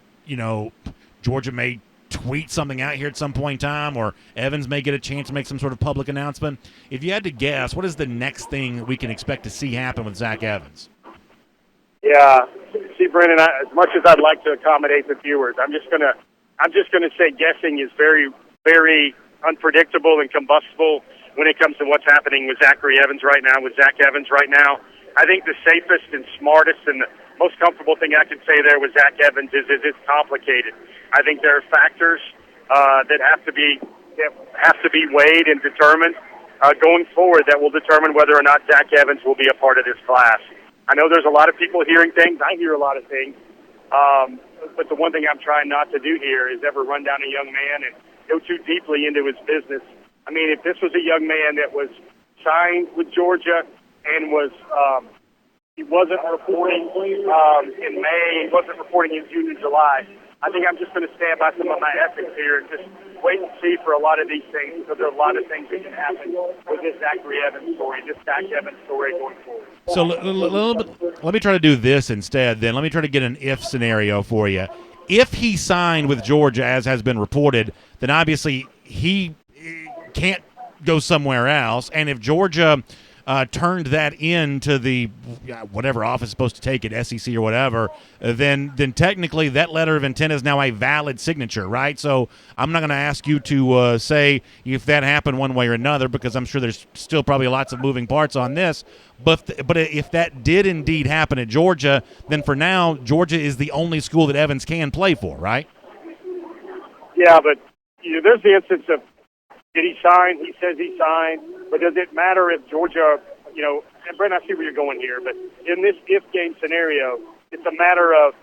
Georgia may tweet something out here at some point in time, or Evans may get a chance to make some sort of public announcement? If you had to guess, what is the next thing that we can expect to see happen with Zach Evans? Yeah, see, Brennan, as much as I'd like to accommodate the viewers, I'm just gonna say guessing is very, very unpredictable and combustible when it comes to what's happening with Zach Evans right now. I think the safest and smartest and the most comfortable thing I can say there with Zach Evans is it's complicated. I think there are factors that have to be weighed and determined going forward that will determine whether or not Zach Evans will be a part of this class. I know there's a lot of people hearing things. I hear a lot of things. But the one thing I'm trying not to do here is ever run down a young man and go too deeply into his business. I mean, if this was a young man that was signed with Georgia and he wasn't reporting in May, he wasn't reporting in June and July, I think I'm just going to stand by some of my ethics here and just wait and see for a lot of these things, because there are a lot of things that can happen with this Zach Evans story going forward. So let me try to do this instead then. Let me try to get an if scenario for you. If he signed with Georgia, as has been reported, then obviously he can't go somewhere else. And if Georgia turned that into the whatever office is supposed to take it, SEC or whatever, then technically that letter of intent is now a valid signature, right? So I'm not going to ask you to say if that happened one way or another, because I'm sure there's still probably lots of moving parts on this. But if that did indeed happen at Georgia, then for now Georgia is the only school that Evans can play for, right? Yeah, but there's the instance of, did he sign? He says he signed. But does it matter if Georgia, and Brent, I see where you're going here, but in this if-game scenario, it's a matter of,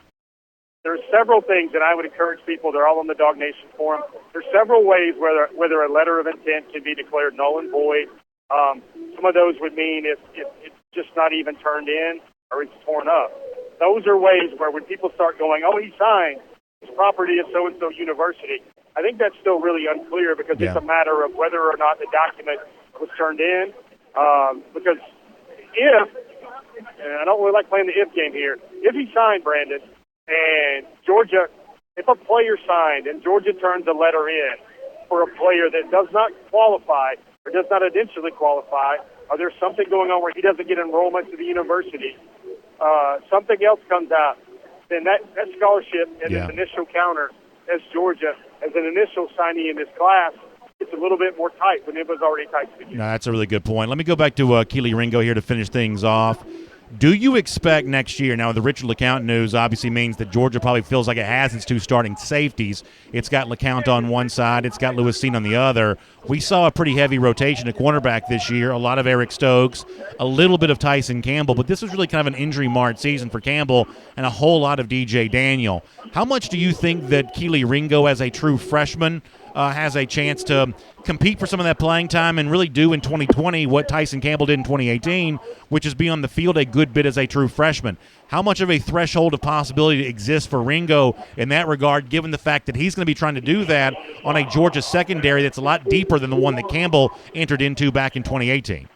there's several things that I would encourage people, they're all on the DawgNation forum. There's several ways whether a letter of intent can be declared null and void. Some of those would mean if it's just not even turned in or it's torn up. Those are ways where when people start going, oh, he signed, his property is so-and-so university, I think that's still really unclear, because it's a matter of whether or not the document was turned in. Because if and I don't really like playing the if game here. If he signed, Brandon, and Georgia, if a player signed and Georgia turns a letter in for a player that does not qualify or does not initially qualify, or there's something going on where he doesn't get enrollment to the university, something else comes out, then that scholarship and this initial counter as Georgia, as an initial signee in this class, it's a little bit more tight when it was already tight to begin. No, that's a really good point. Let me go back to Kelee Ringo here to finish things off. Do you expect next year, now the Richard LeCounte news obviously means that Georgia probably feels like it has its two starting safeties. It's got LeCounte on one side, it's got Lewis Cine on the other. We saw a pretty heavy rotation at cornerback this year, a lot of Eric Stokes, a little bit of Tyson Campbell, but this was really kind of an injury-marred season for Campbell and a whole lot of DJ Daniel. How much do you think that Kelee Ringo, as a true freshman, has a chance to compete for some of that playing time and really do in 2020 what Tyson Campbell did in 2018, which is be on the field a good bit as a true freshman? How much of a threshold of possibility exists for Ringo in that regard, given the fact that he's going to be trying to do that on a Georgia secondary that's a lot deeper than the one that Campbell entered into back in 2018?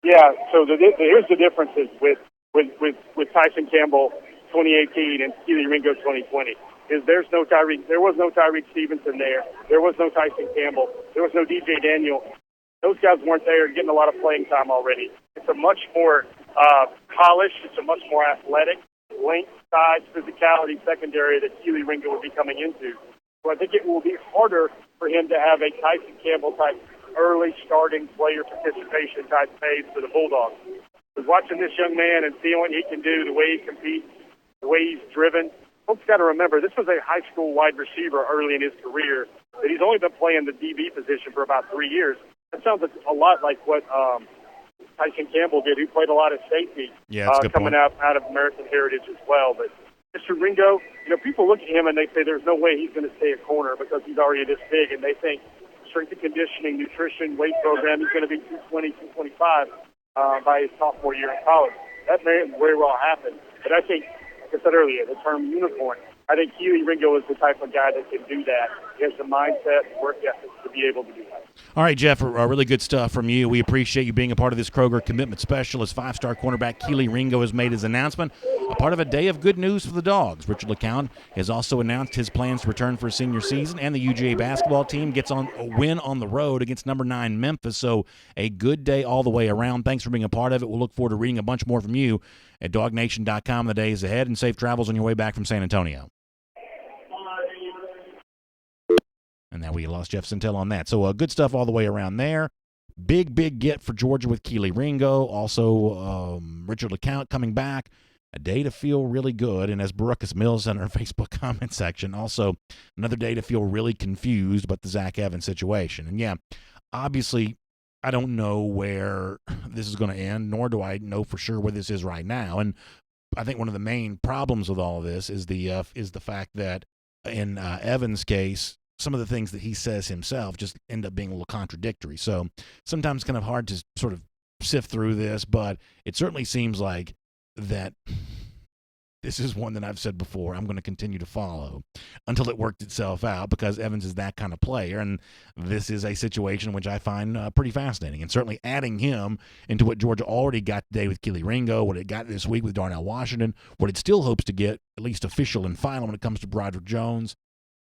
Yeah, so here's the differences with Tyson Campbell 2018 and Kelee Ringo 2020. There was no Tyreek Stevenson there. There was no Tyson Campbell. There was no DJ Daniel. Those guys weren't there getting a lot of playing time already. It's a much more polished, it's a much more athletic, length, size, physicality secondary that Kelee Ringo would be coming into. So I think it will be harder for him to have a Tyson Campbell type early starting player participation type phase for the Bulldogs. But watching this young man and seeing what he can do, the way he competes, the way he's driven, folks got to remember, this was a high school wide receiver early in his career, that he's only been playing the DB position for about 3 years. That sounds a lot like what Tyson Campbell did, who played a lot of safety coming out of American Heritage as well. But Mr. Ringo, people look at him and they say there's no way he's going to stay a corner because he's already this big, and they think strength and conditioning, nutrition, weight program, he's going to be 220, 225 by his sophomore year in college. That may very well happen. But I think, like I said earlier, the term unicorn, I think Kelee Ringo is the type of guy that can do that. He has the mindset and work ethic to be able to do that. All right, Jeff, really good stuff from you. We appreciate you being a part of this Kroger Commitment Special as five-star cornerback Kelee Ringo has made his announcement, a part of a day of good news for the Dogs. Richard LeCounte has also announced his plans to return for a senior season, and the UGA basketball team gets on a win on the road against number 9 Memphis. So a good day all the way around. Thanks for being a part of it. We'll look forward to reading a bunch more from you at DawgNation.com in the days ahead, and safe travels on your way back from San Antonio. And now we lost Jeff Sentell on that. So good stuff all the way around there. Big get for Georgia with Kelee Ringo. Also, Richard LeCounte coming back. A day to feel really good. And as Baruckus Mills said in our Facebook comment section, also another day to feel really confused about the Zach Evans situation. And, yeah, obviously I don't know where this is going to end, nor do I know for sure where this is right now. And I think one of the main problems with all of this is the fact that in Evans' case, some of the things that he says himself just end up being a little contradictory. So sometimes kind of hard to sort of sift through this, but it certainly seems like that this is one that I've said before I'm going to continue to follow until it worked itself out, because Evans is that kind of player, and this is a situation which I find pretty fascinating. And certainly adding him into what Georgia already got today with Kelee Ringo, what it got this week with Darnell Washington, what it still hopes to get, at least official and final when it comes to Broderick Jones,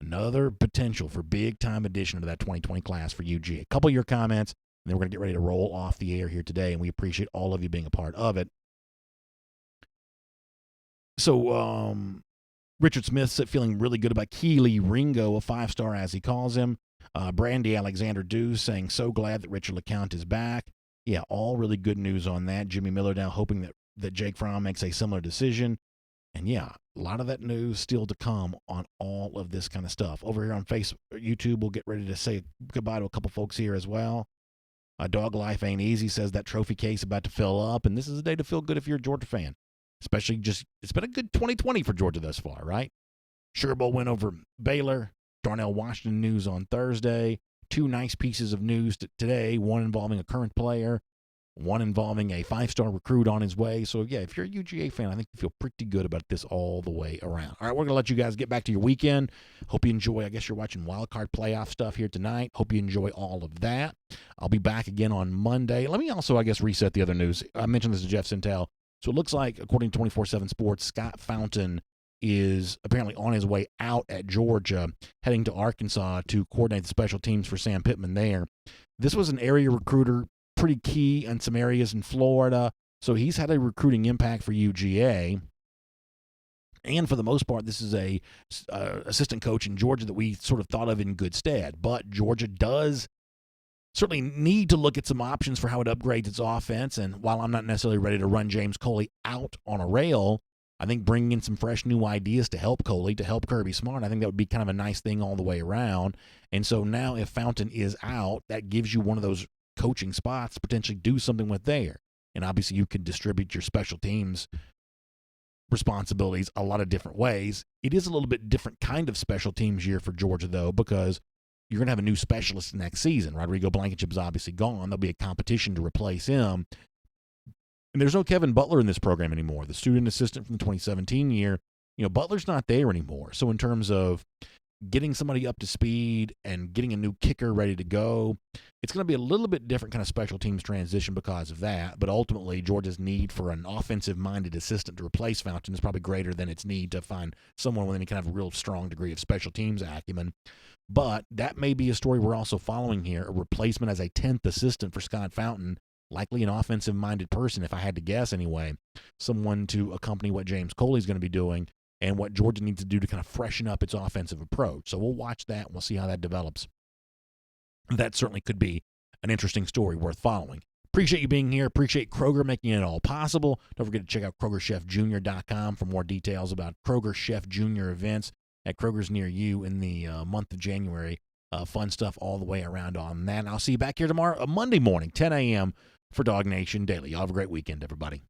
another potential for big-time addition to that 2020 class for UG. A couple of your comments, and then we're going to get ready to roll off the air here today, and we appreciate all of you being a part of it. So Richard Smith feeling really good about Kelee Ringo, a 5-star as he calls him. Brandy Alexander Dew saying, so glad that Richard LeCounte is back. Yeah, all really good news on that. Jimmy Miller now hoping that Jake Fromm makes a similar decision. And, yeah, a lot of that news still to come on all of this kind of stuff. Over here on YouTube, we'll get ready to say goodbye to a couple folks here as well. Dog Life Ain't Easy says that trophy case about to fill up, and this is a day to feel good if you're a Georgia fan. Especially it's been a good 2020 for Georgia thus far, right? Sugar Bowl win over Baylor. Darnell Washington news on Thursday. 2 nice pieces of news today, one involving a current player, one involving a 5-star recruit on his way. So, yeah, if you're a UGA fan, I think you feel pretty good about this all the way around. All right, we're going to let you guys get back to your weekend. Hope you enjoy. I guess you're watching Wild Card playoff stuff here tonight. Hope you enjoy all of that. I'll be back again on Monday. Let me also, I guess, reset the other news. I mentioned this to Jeff Sentell. So it looks like, according to 24/7 Sports, Scott Fountain is apparently on his way out at Georgia, heading to Arkansas to coordinate the special teams for Sam Pittman there. This was an area recruiter, pretty key in some areas in Florida, so he's had a recruiting impact for UGA. And for the most part, this is a assistant coach in Georgia that we sort of thought of in good stead. But Georgia does certainly need to look at some options for how it upgrades its offense. And while I'm not necessarily ready to run James Coley out on a rail, I think bringing in some fresh new ideas to help Coley, to help Kirby Smart, I think that would be kind of a nice thing all the way around. And so now if Fountain is out, that gives you one of those coaching spots to potentially do something with there. And obviously you could distribute your special teams responsibilities a lot of different ways. It is a little bit different kind of special teams year for Georgia, though, because you're going to have a new specialist next season. Rodrigo Blankenship is obviously gone. There'll be a competition to replace him. And there's no Kevin Butler in this program anymore. The student assistant from the 2017 year, Butler's not there anymore. So in terms of getting somebody up to speed and getting a new kicker ready to go, it's going to be a little bit different kind of special teams transition because of that. But ultimately, Georgia's need for an offensive-minded assistant to replace Fountain is probably greater than its need to find someone with any kind of real strong degree of special teams acumen. But that may be a story we're also following here, a replacement as a 10th assistant for Scott Fountain, likely an offensive-minded person, if I had to guess anyway, someone to accompany what James Coley's going to be doing and what Georgia needs to do to kind of freshen up its offensive approach. So we'll watch that, and we'll see how that develops. That certainly could be an interesting story worth following. Appreciate you being here. Appreciate Kroger making it all possible. Don't forget to check out KrogerChefJr.com for more details about Kroger Chef Jr. events at Kroger's near you in the month of January. Fun stuff all the way around on that. And I'll see you back here tomorrow, Monday morning, 10 a.m. for DawgNation Daily. Y'all have a great weekend, everybody.